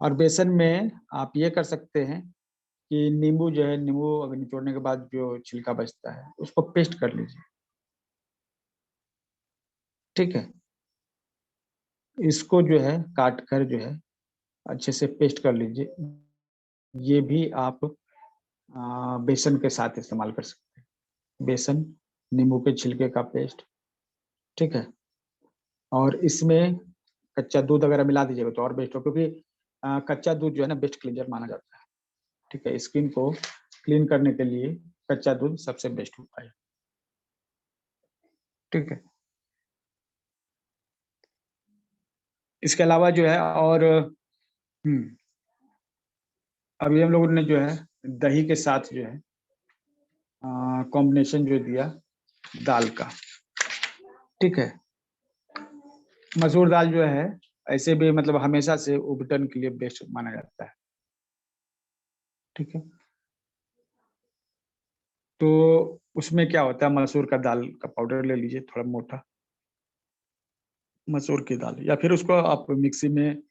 और बेसन में आप ये कर सकते हैं कि नींबू जो है, नींबू अगर निचोड़ने के बाद जो छिलका बचता है उसको पेस्ट कर लीजिए, ठीक है। इसको जो है काट कर जो है अच्छे से पेस्ट कर लीजिए, ये भी आप बेसन के साथ इस्तेमाल कर सकते हैं, बेसन नींबू के छिलके का पेस्ट, ठीक है। और इसमें कच्चा दूध अगर मिला दीजिएगा तो और बेस्ट हो, क्योंकि कच्चा दूध जो है ना बेस्ट क्लींजर माना जाता है, ठीक है। स्किन को क्लीन करने के लिए कच्चा दूध सबसे बेस्ट उपाय है, ठीक है। इसके अलावा जो है और अभी हम लोगों ने जो है दही के साथ जो है कॉम्बिनेशन जो दिया दाल का, ठीक है। मसूर दाल जो है ऐसे भी मतलब हमेशा से उबटन के लिए बेस्ट माना जाता है, ठीक है। तो उसमें क्या होता है, मसूर का दाल का पाउडर ले लीजिए, थोड़ा मोटा मसूर की दाल, या फिर उसको आप मिक्सी में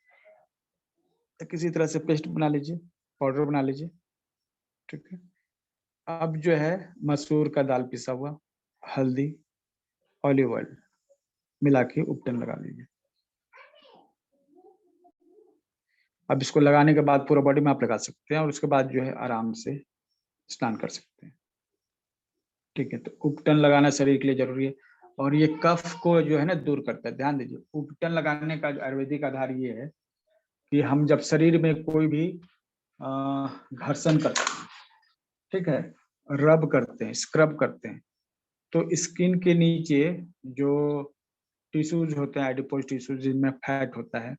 किसी तरह से पेस्ट बना लीजिए, पाउडर बना लीजिए, ठीक है। अब जो है मसूर का दाल पिसा हुआ, हल्दी, ऑलिव ऑयल मिला के उपटन लगा लीजिए। अब इसको लगाने के बाद पूरा बॉडी में आप लगा सकते हैं, और उसके बाद जो है आराम से स्नान कर सकते हैं, ठीक है। तो उपटन लगाना शरीर के लिए जरूरी है, और ये कफ को जो है ना दूर करता है। ध्यान दीजिए, उपटन लगाने का आयुर्वेदिक आधार ये है कि हम जब शरीर में कोई भी घर्षण करते हैं, ठीक है, रब करते हैं, स्क्रब करते हैं, तो स्किन के नीचे जो टिश्यूज होते हैं, एडिपोज टिश्यूज जिनमें फैट होता है,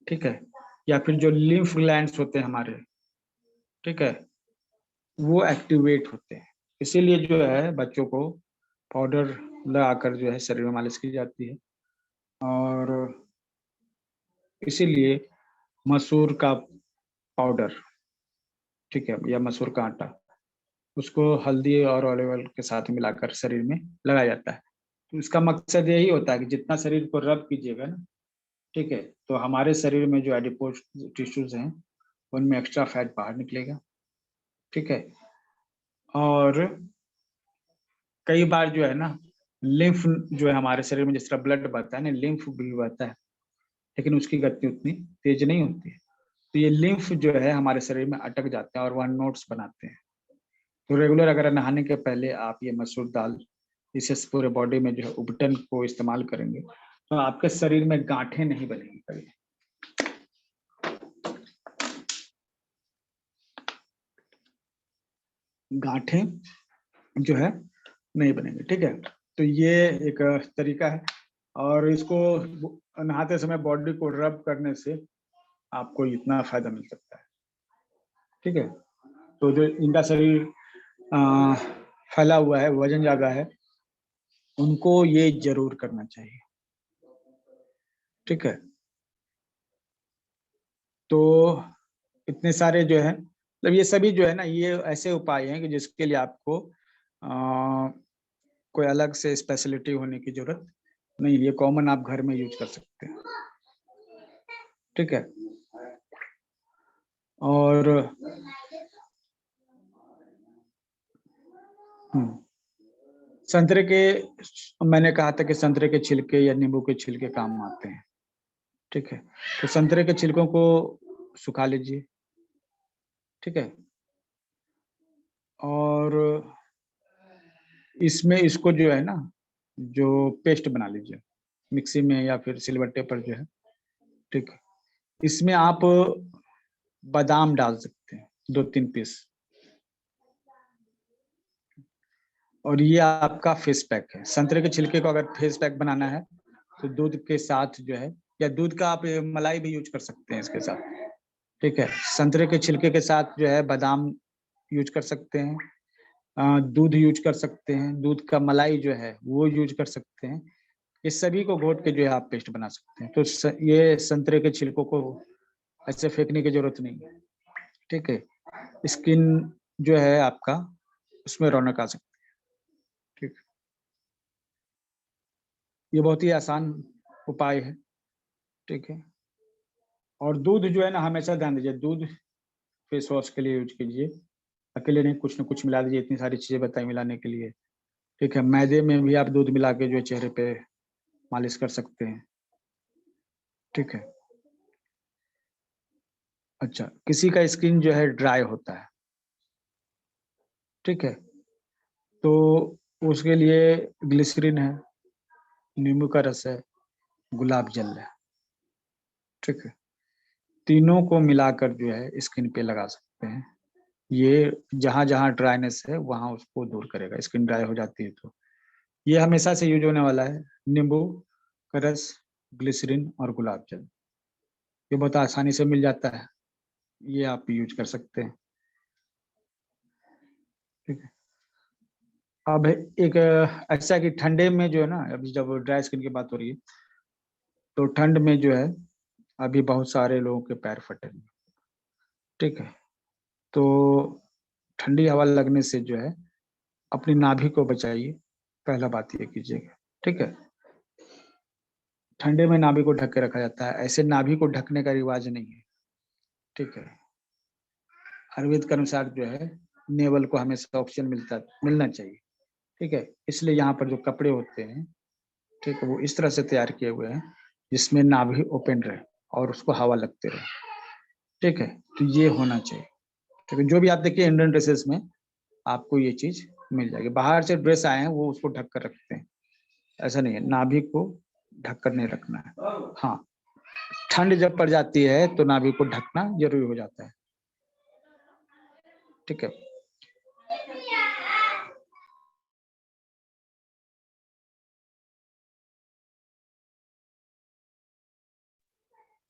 ठीक है, या फिर जो लिम्फ ग्लैंड्स होते हैं हमारे, ठीक है, वो एक्टिवेट होते हैं। इसीलिए जो है बच्चों को पाउडर लगाकर जो है शरीर में मालिश की जाती है, और इसीलिए मसूर का पाउडर, ठीक है, या मसूर का आटा, उसको हल्दी और ऑलिव ऑयल के साथ मिलाकर शरीर में लगाया जाता है। तो इसका मकसद यही होता है कि जितना शरीर को रब कीजिएगा ना, ठीक है। तो हमारे शरीर में जो एडिपोज टिश्यूज हैं उनमें एक्स्ट्रा फैट बाहर निकलेगा, ठीक है। और कई बार जो है ना लिम्फ जो है हमारे शरीर में जिस तरह ब्लड बहता है ना, लिम्फ भी बहता है, लेकिन उसकी गति उतनी तेज नहीं होती है। तो ये लिम्फ जो है हमारे शरीर में अटक जाते हैं और वह नोट्स बनाते हैं। तो रेगुलर अगर नहाने के पहले आप ये मसूर दाल इसे पूरे बॉडी में जो है उबटन को इस्तेमाल करेंगे तो आपके शरीर में गांठें नहीं बनेंगी कभी। गांठें जो है नहीं बनेंगे, ठीक है। तो ये एक तरीका है और इसको नहाते समय बॉडी को रब करने से आपको इतना फायदा मिल सकता है, ठीक है। तो जो इनका शरीर फैला हुआ है, वजन ज्यादा है, उनको ये जरूर करना चाहिए, ठीक है। तो इतने सारे जो है मतलब ये सभी जो है ना ये ऐसे उपाय हैं कि जिसके लिए आपको कोई अलग से स्पेशलिटी होने की जरूरत नहीं, ये कॉमन आप घर में यूज कर सकते हैं, ठीक है। और संतरे के, मैंने कहा था कि संतरे के छिलके या नींबू के छिलके काम आते हैं, ठीक है। तो संतरे के छिलकों को सुखा लीजिए, ठीक है। और इसमें इसको जो है ना जो पेस्ट बना लीजिए मिक्सी में या फिर सिलबट्टे पर जो है, ठीक है। इसमें आप बादाम डाल सकते हैं 2-3 पीस, और ये आपका फेस पैक है। संतरे के छिलके को अगर फेस पैक बनाना है तो दूध के साथ जो है, या दूध का आप मलाई भी यूज कर सकते हैं इसके साथ, ठीक है। संतरे के छिलके के साथ जो है बादाम यूज कर सकते हैं, दूध यूज कर सकते हैं, दूध का मलाई जो है वो यूज कर सकते हैं। इस सभी को घोट के जो है आप पेस्ट बना सकते हैं। तो ये संतरे के छिलकों को ऐसे फेंकने की जरूरत नहीं है, ठीक है। स्किन जो है आपका उसमें रौनक आ सकती है, ठीक। ये बहुत ही आसान उपाय है, ठीक है। और दूध जो है ना हमेशा ध्यान दीजिए, दूध फेस वॉश के लिए यूज कीजिए, अकेले नहीं, कुछ ना कुछ मिला दीजिए। इतनी सारी चीजें बताई मिलाने के लिए, ठीक है। मैदे में भी आप दूध मिला के जो है चेहरे पे मालिश कर सकते हैं, ठीक है। अच्छा, किसी का स्किन जो है ड्राई होता है, ठीक है, तो उसके लिए ग्लिसरीन है, नींबू का रस है, गुलाब जल है, ठीक है। तीनों को मिलाकर जो है स्किन पे लगा सकते हैं। ये जहां जहां ड्राइनेस है वहां उसको दूर करेगा, स्किन ड्राई हो जाती है तो। ये हमेशा से यूज होने वाला है, नींबू का रस, ग्लिसरीन और गुलाब जल। ये बहुत आसानी से मिल जाता है, ये आप यूज कर सकते हैं, ठीक है। अब एक ऐसा कि ठंडे में जो है ना, अभी जब ड्राई स्किन की बात हो रही है तो ठंड में जो है अभी बहुत सारे लोगों के पैर फटे हैं, ठीक है। तो ठंडी हवा लगने से जो है अपनी नाभि को बचाइए, पहला बात ये कीजिएगा, ठीक है। ठंडे में नाभि को ढक के रखा जाता है, ऐसे नाभि को ढकने का रिवाज नहीं है, ठीक है। आयुर्वेद के अनुसार जो है नेवल को हमेशा ऑक्सीजन मिलना चाहिए, ठीक है। इसलिए यहाँ पर जो कपड़े होते हैं, ठीक है, वो इस तरह से तैयार किए हुए हैं जिसमें नाभि ओपन रहे और उसको हवा लगते रहे, ठीक है। तो ये होना चाहिए, ठीक है। जो भी आप देखिए इंडियन ड्रेसेस में आपको ये चीज मिल जाएगी। बाहर से ड्रेस आए हैं वो उसको ढक कर रखते हैं, ऐसा नहीं है, नाभि को ढक कर नहीं रखना है। हाँ, ठंड जब पड़ जाती है तो नाभि को ढकना जरूरी हो जाता है, ठीक है।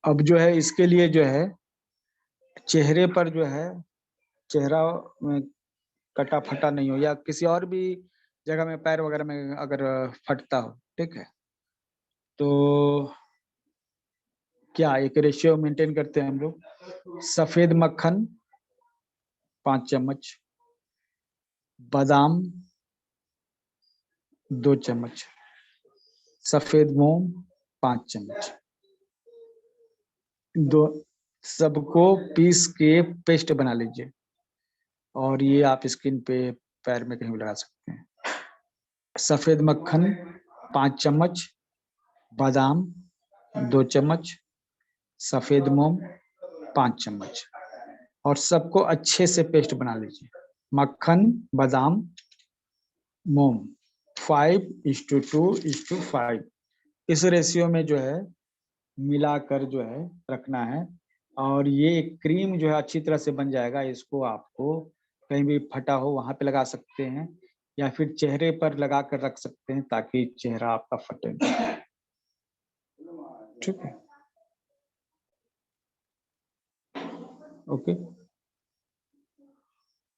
अब जो है इसके लिए जो है चेहरे पर जो है चेहरा में कटा फटा नहीं हो, या किसी और भी जगह में पैर वगैरह में अगर फटता हो, ठीक है, तो क्या एक रेशियो मेंटेन करते हैं हम लोग। सफेद मक्खन 5 चम्मच, बादाम 2 चम्मच, सफेद मूंग 5 चम्मच, दो सबको पीस के पेस्ट बना लीजिए और ये आप स्किन पे पैर में कहीं भी लगा सकते हैं। सफेद मक्खन 5 चम्मच, बादाम 2 चम्मच, सफेद मूंग 5 चम्मच और सबको अच्छे से पेस्ट बना लीजिए। मक्खन, बादाम, मूंग 5:2:5 इस रेशियो में जो है मिलाकर जो है रखना है और ये क्रीम जो है अच्छी तरह से बन जाएगा। इसको आपको कहीं भी फटा हो वहां पे लगा सकते हैं या फिर चेहरे पर लगा कर रख सकते हैं ताकि चेहरा आपका फटे नहीं। ठीक है, ओके।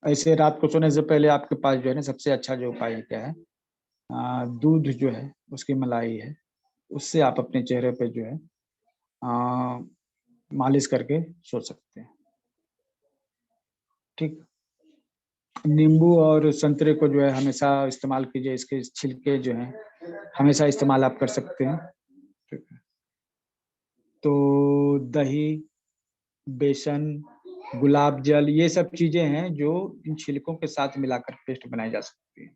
ऐसे रात को सोने से पहले आपके पास जो है ना सबसे अच्छा जो उपाय क्या है, दूध जो है उसकी मलाई है, उससे आप अपने चेहरे पे जो है मालिश करके सो सकते हैं। ठीक, नींबू और संतरे को जो है हमेशा इस्तेमाल कीजिए, इसके छिलके जो हैं हमेशा इस्तेमाल आप कर सकते हैं। ठीक है, तो दही, बेसन, गुलाब जल ये सब चीजें हैं जो इन छिलकों के साथ मिलाकर पेस्ट बनाई जा सकती है।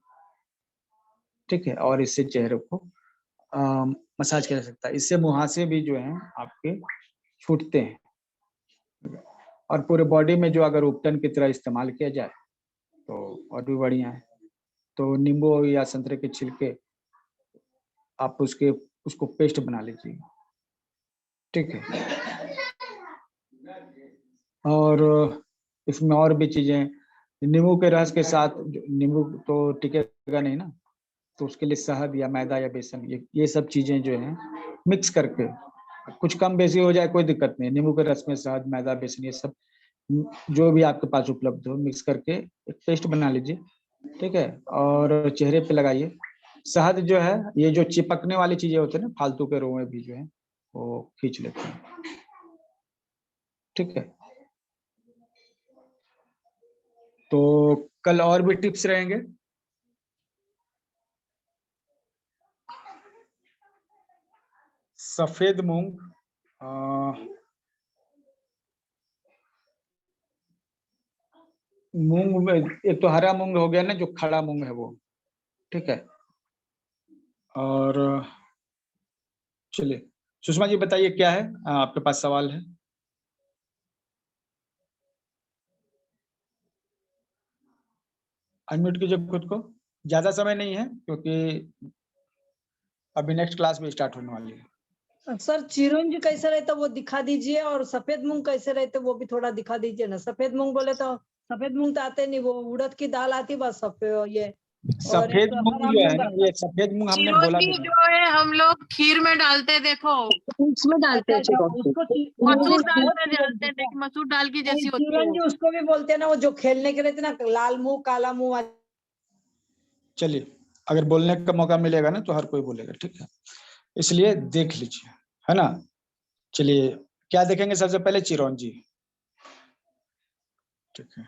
ठीक है, और इससे चेहरे को मसाज किया जा सकता है। इससे मुहासे भी जो हैं आपके छूटते हैं और पूरे बॉडी में जो अगर उपटन की तरह इस्तेमाल किया जाए तो और भी बढ़िया है। तो नींबू या संतरे के छिलके आप उसको पेस्ट बना लीजिए। ठीक है, और इसमें और भी चीजें, नींबू के रस के साथ नींबू तो टिकेगा नहीं ना, तो उसके लिए शहद या मैदा या बेसन ये सब चीजें जो हैं मिक्स करके, कुछ कम बेसी हो जाए कोई दिक्कत नहीं, नींबू के रस में शहद, मैदा, बेसन ये सब जो भी आपके पास उपलब्ध हो मिक्स करके एक पेस्ट बना लीजिए। ठीक है, और चेहरे पे लगाइए। शहद जो है ये जो चिपकने वाली चीजें होती है ना, फालतू के रोए भी जो है वो खींच लेते हैं। ठीक है, तो कल और भी टिप्स रहेंगे। सफेद मूंग, मूंग में एक तो हरा मूंग हो गया ना, जो खड़ा मूंग है वो। ठीक है, और चलिए सुषमा जी बताइए क्या है आपके पास सवाल है। अनम्यूट कीजिए खुद को, ज्यादा समय नहीं है क्योंकि अभी नेक्स्ट क्लास भी स्टार्ट होने वाली है। सर चिरौंजी कैसे रहता वो दिखा दीजिए, और सफेद मूंग कैसे रहते वो भी थोड़ा दिखा दीजिए ना। सफेद मूंग बोले तो सफेद मूंग तो आते नहीं, वो उड़द की दाल आती बस सफेद ये, और सफेद एक मूंग हरा जो है मूंग ना, आता। ये सफेद मूंग हमने बोला चिरौंजी भी नहीं। जो है हम लोग खीर में डालते हैं, देखो उसमें डालते अच्छा हैं अच्छा, चिरौंजी। उसको मसूर दाल वो से डालते चिरौंजी हैं, क्या? देखिए मसूर दाल की नहीं, जैसी होती है वो। चिरौंजी उसको भी बोलते हैं ना, वो जो खेलने के रहते ना, लाल मुंह काला मुंह वाली। चलिए, अगर बोलने का मौका मिलेगा ना तो हर कोई बोलेगा, ठीक है, इसलिए देख लीजिए, है ना। चलिए, क्या देखेंगे सबसे पहले? चिरौंजी। ठीक है,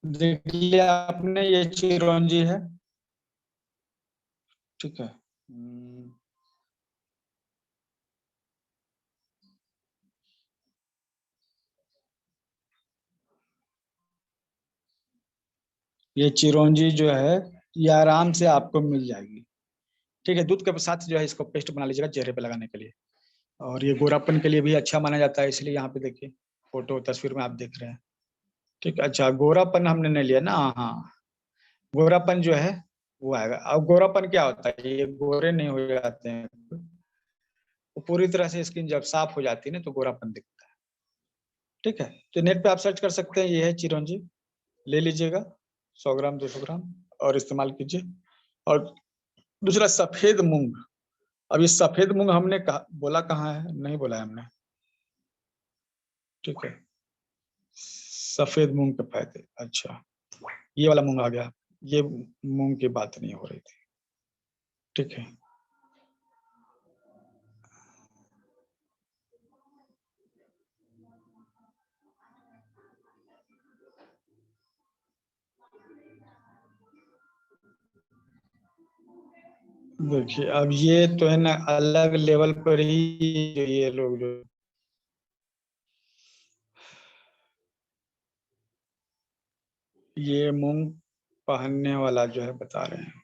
देख लिया आपने, ये चिरौंजी है। ठीक है, ये चिरौंजी जो है ये आराम से आपको मिल जाएगी। ठीक है, दूध के साथ जो है इसको पेस्ट बना लीजिएगा चेहरे पे लगाने के लिए, और ये गोरापन के लिए भी अच्छा माना जाता है, इसलिए यहाँ पे देखिए फोटो तस्वीर में आप देख रहे हैं। ठीक है, अच्छा गोरापन हमने नहीं लिया ना, हाँ, गोरापन जो है वो आएगा। अब गोरापन क्या होता है, ये गोरे नहीं हो जाते हैं, वो पूरी तरह से स्किन जब साफ हो जाती है ना तो गोरापन दिखता है। ठीक है, तो नेट पे आप सर्च कर सकते हैं, ये है चिरौंजी, ले लीजिएगा 100 ग्राम 200 ग्राम और इस्तेमाल कीजिए। और दूसरा सफेद मूंग, अब ये सफेद मूंग हमने बोला कहाँ है, नहीं बोला है हमने। ठीक है, सफेद मूंग के फायदे, अच्छा ये वाला मूंग आ गया, ये मूंग की बात नहीं हो रही थी। ठीक है, देखिए अब ये तो है ना अलग लेवल पर ही जो ये लोग जो ये मूंग पहनने वाला जो है बता रहे हैं।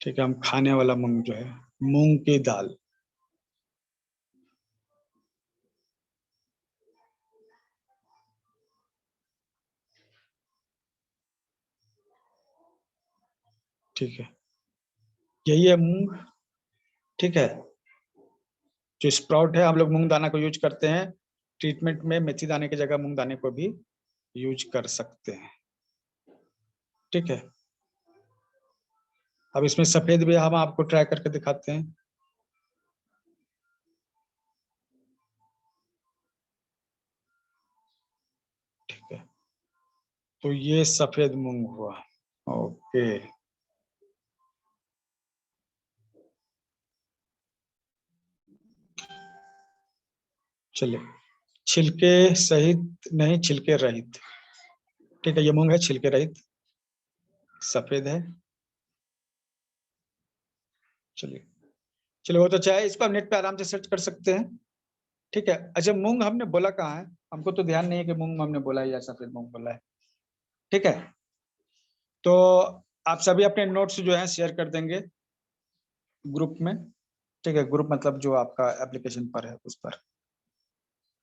ठीक है, हम खाने वाला मूंग जो है मूंग की दाल। ठीक है, यही है मूंग। ठीक है, जो स्प्राउट है हम लोग मूंग दाना को यूज करते हैं ट्रीटमेंट में, मेथी दाने की जगह मूंग दाने को भी यूज कर सकते हैं। ठीक है, अब इसमें सफेद भी हम आपको ट्राई करके दिखाते हैं। ठीक है, तो ये सफेद मूंग हुआ। ओके, चलिए, छिलके सहित नहीं, छिलके रहित। ठीक है, ये मूंग है छिलके रहित, सफेद है। चलिए चलिए, वो तो चाहे इसको आप नेट पे आराम से सर्च कर सकते हैं। ठीक है, अच्छा मूंग हमने बोला कहाँ है, हमको तो ध्यान नहीं है कि मूंग हमने बोला है या सफेद मूंग बोला है। ठीक है, तो आप सभी अपने नोट्स जो है शेयर कर देंगे ग्रुप में। ठीक है, ग्रुप मतलब जो आपका एप्लीकेशन पर है उस पर।